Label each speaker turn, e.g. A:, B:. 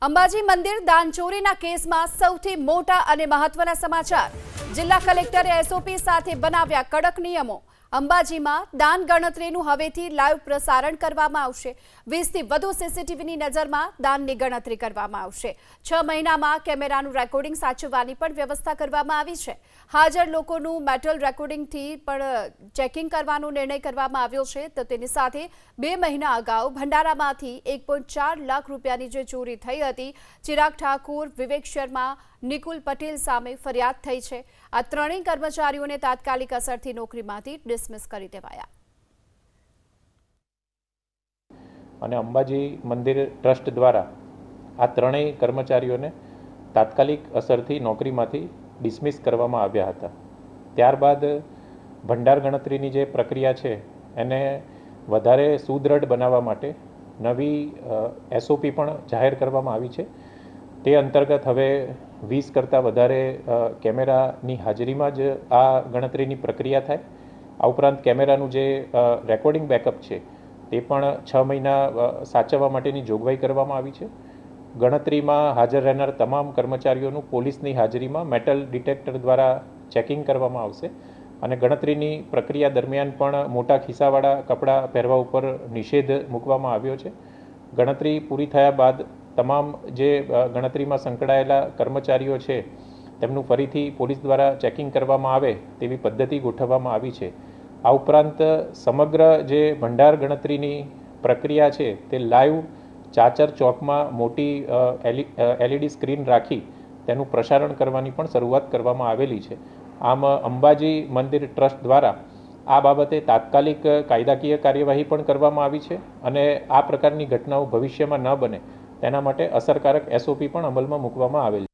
A: અંબાજી મંદિર દાનચોરીના કેસમાં સૌથી મોટા અને મહત્વના સમાચાર। જિલ્લા કલેક્ટરે એસઓપી સાથે બનાવ્યા કડક નિયમો। અંબાજીમાં દાન ગણતરીનું હવેથી લાઈવ પ્રસારણ કરવામાં આવશે। 20થી વધુ સીસીટીવીની નજરમાં દાનની ગણતરી કરવામાં આવશે। 6 મહિનામાં કેમેરાનું રેકોર્ડિંગ સાચવવાની પણ વ્યવસ્થા કરવામાં આવી છે। હાજર લોકોનું મેટલ રેકોર્ડિંગથી પણ ચેકિંગ કરવાનો નિર્ણય કરવામાં આવ્યો છે। તો તેની સાથે 2 મહિના અગાઉ ભંડારામાંથી 1.4 લાખ રૂપિયાની જે ચોરી થઈ હતી, ચિરાગ ઠાકુર, વિવેક શર્મા, નિકુલ પટેલ સામે ફરિયાદ થઈ છે। આ ત્રણેય કર્મચારીઓને તાત્કાલિક અસરથી નોકરીમાંથી ડિસમિસ કરી દેવાયા।
B: અને અંબાજી મંદિર ટ્રસ્ટ દ્વારા આ ત્રણેય કર્મચારીઓને તાત્કાલિક અસરથી નોકરીમાંથી ડિસમિસ કરવામાં આવ્યા હતા। ત્યારબાદ ભંડાર ગણતરીની જે પ્રક્રિયા છે એને વધારે સુદૃઢ બનાવવા માટે નવી એસઓપી પણ જાહેર કરવામાં આવી છે। તે અંતર્ગત હવે 20 કરતાં વધારે કેમેરાની હાજરીમાં જ આ ગણતરીની પ્રક્રિયા થાય। આ ઉપરાંત કેમેરાનું જે રેકોર્ડિંગ બેકઅપ છે તે પણ 6 મહિના સાચવવા માટેની જોગવાઈ કરવામાં આવી છે। ગણતરીમાં હાજર રહેનાર તમામ કર્મચારીઓનું પોલીસની હાજરીમાં મેટલ ડિટેક્ટર દ્વારા ચેકિંગ કરવામાં આવશે અને ગણતરીની પ્રક્રિયા દરમિયાન પણ મોટા ખિસ્સાવાળા કપડાં પહેરવા ઉપર નિષેધ મૂકવામાં આવ્યો છે। ગણતરી પૂરી થયા બાદ તમામ જે ગણતરીમાં સંકળાયેલા કર્મચારીઓ છે તેમનું ફરીથી પોલીસ દ્વારા ચેકિંગ કરવામાં આવે તેવી પદ્ધતિ ગોઠવવામાં આવી છે। આ ઉપરાંત સમગ્ર જે ભંડાર ગણતરીની પ્રક્રિયા છે તે લાઈવ ચાચર ચોકમાં મોટી એલઈડી સ્ક્રીન રાખી તેનું પ્રસારણ કરવાની પણ શરૂઆત કરવામાં આવેલી છે। આમ અંબાજી મંદિર ટ્રસ્ટ દ્વારા આ બાબતે તાત્કાલિક કાયદાકીય કાર્યવાહી પણ કરવામાં આવી છે અને આ પ્રકારની ઘટનાઓ ભવિષ્યમાં ન બને તેના માટે અસરકારક એસઓપી પણ અમલમાં મૂકવામાં આવેલ છે।